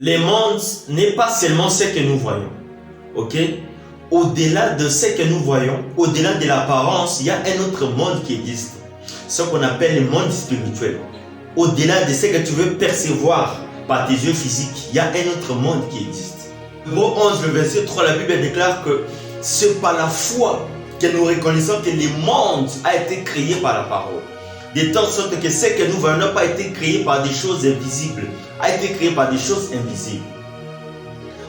Le monde n'est pas seulement ce que nous voyons. Ok? Au-delà de ce que nous voyons, au-delà de l'apparence, il y a un autre monde qui existe. Ce qu'on appelle le monde spirituel. Au-delà de ce que tu veux percevoir par tes yeux physiques, il y a un autre monde qui existe. Hébreux 11, le verset 3, la Bible déclare que c'est par la foi que nous reconnaissons que le monde a été créé par la parole. De telle sorte que ce que nous voyons n'a pas été créé par des choses invisibles, a été créé par des choses invisibles.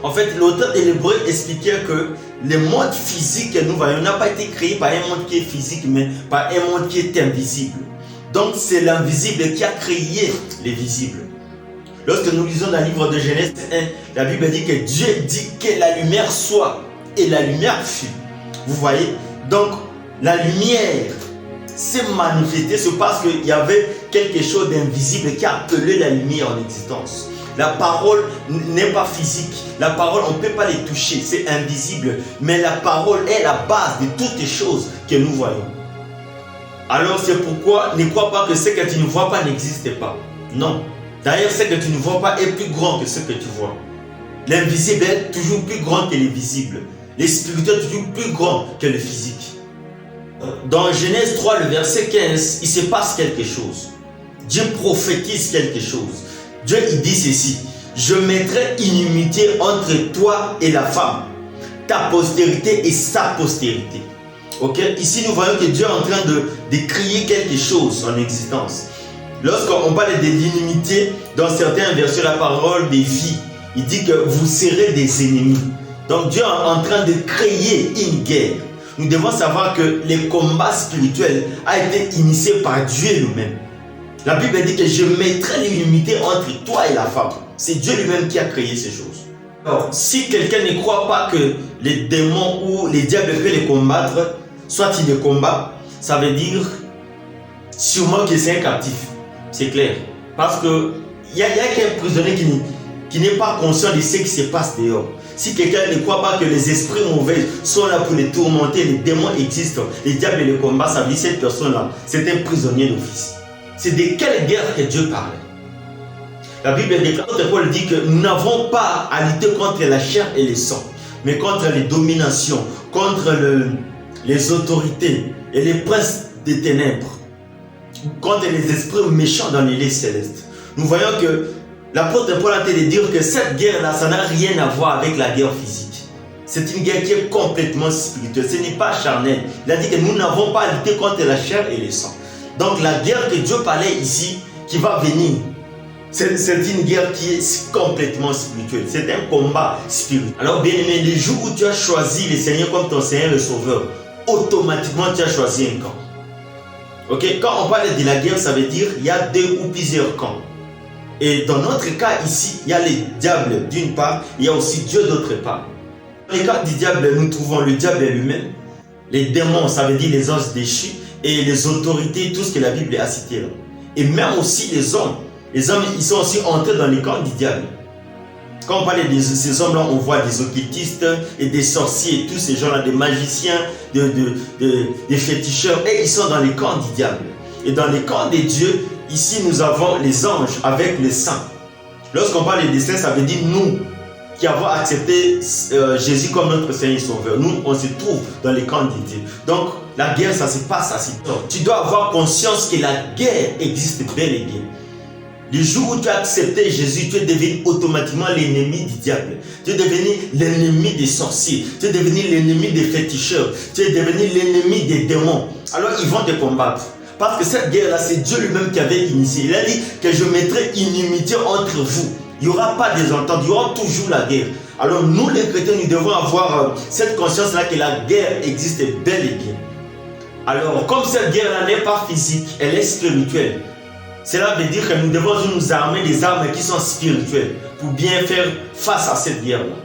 En fait, l'auteur de l'Hébreu expliquait que le monde physique que nous voyons n'a pas été créé par un monde qui est physique, mais par un monde qui est invisible. Donc c'est l'invisible qui a créé les visibles. Lorsque nous lisons dans le livre de Genèse 1, la Bible dit que Dieu dit que la lumière soit, et la lumière fut. Vous voyez? Donc la lumière s'est manifestée, c'est parce qu'il y avait quelque chose d'invisible qui a appelé la lumière en existence. La parole n'est pas physique. La parole, on ne peut pas les toucher. C'est invisible. Mais la parole est la base de toutes les choses que nous voyons. Alors c'est pourquoi ne crois pas que ce que tu ne vois pas n'existe pas. Non. D'ailleurs, ce que tu ne vois pas est plus grand que ce que tu vois. L'invisible est toujours plus grand que le visible. Le spirituel est toujours plus grand que le physique. Dans Genèse 3, le verset 15, il se passe quelque chose. Dieu prophétise quelque chose. Dieu il dit ceci: je mettrai inimitié entre toi et la femme, ta postérité et sa postérité. Ok? Ici nous voyons que Dieu est en train de créer quelque chose en existence. Lorsqu'on parle de l'inimité, dans certaines versions la parole des vies, il dit que vous serez des ennemis. Donc Dieu est en train de créer une guerre. Nous devons savoir que le combat spirituel a été initié par Dieu lui-même. La Bible dit que je mettrai l'inimité entre toi et la femme. C'est Dieu lui-même qui a créé ces choses. Alors, si quelqu'un ne croit pas que les démons ou les diables peuvent les combattre, soit il les combat, ça veut dire sûrement que c'est un captif. C'est clair. Parce qu'il n'y a qu'un prisonnier qui n'est pas conscient de ce qui se passe dehors. Si quelqu'un ne croit pas que les esprits mauvais sont là pour les tourmenter, les démons existent, les diables les combattent, ça veut dire que cette personne-là, c'est un prisonnier d'office. C'est de quelle guerre que Dieu parlait? La Bible déclare, Paul dit que nous n'avons pas à lutter contre la chair et le sang, mais contre les dominations, contre les autorités et les princes des ténèbres, contre les esprits méchants dans les lieux célestes. Nous voyons que l'apôtre Paul a été de dire que cette guerre-là, ça n'a rien à voir avec la guerre physique. C'est une guerre qui est complètement spirituelle, ce n'est pas charnel. Il a dit que nous n'avons pas à lutter contre la chair et le sang. Donc la guerre que Dieu parlait ici, qui va venir, c'est une guerre qui est complètement spirituelle. C'est un combat spirituel. Alors bien aimé, le jour où tu as choisi le Seigneur comme ton Seigneur le Sauveur, automatiquement tu as choisi un camp. Ok? Quand on parle de la guerre, ça veut dire qu'il y a deux ou plusieurs camps. Et dans notre cas ici, il y a les diables d'une part, il y a aussi Dieu d'autre part. Dans le cas du diable, nous trouvons le diable lui-même, les démons, ça veut dire les anges déchus, et les autorités, tout ce que la Bible a cité là. Et même aussi les hommes, ils sont aussi entrés dans les camps du diable. Quand on parle de ces hommes-là, on voit des occultistes et des sorciers, tous ces gens-là, des magiciens, des féticheurs, et ils sont dans les camps du diable. Et dans les camps de Dieu, ici nous avons les anges avec les saints. Lorsqu'on parle des saints, ça veut dire nous qui avons accepté Jésus comme notre Seigneur et Sauveur. Nous, on se trouve dans les camps de Dieu. Donc, la guerre, ça se passe à cette heure. Tu dois avoir conscience que la guerre existe bel et bien. Le jour où tu as accepté Jésus, tu es devenu automatiquement l'ennemi du diable. Tu es devenu l'ennemi des sorciers. Tu es devenu l'ennemi des féticheurs. Tu es devenu l'ennemi des démons. Alors, ils vont te combattre. Parce que cette guerre-là, c'est Dieu lui-même qui avait initié. Il a dit que je mettrai inimitié entre vous. Il n'y aura pas des ententes, il y aura toujours la guerre. Alors nous les chrétiens, nous devons avoir cette conscience-là que la guerre existe bel et bien. Alors comme cette guerre-là n'est pas physique, elle est spirituelle. Cela veut dire que nous devons nous armer des armes qui sont spirituelles pour bien faire face à cette guerre-là.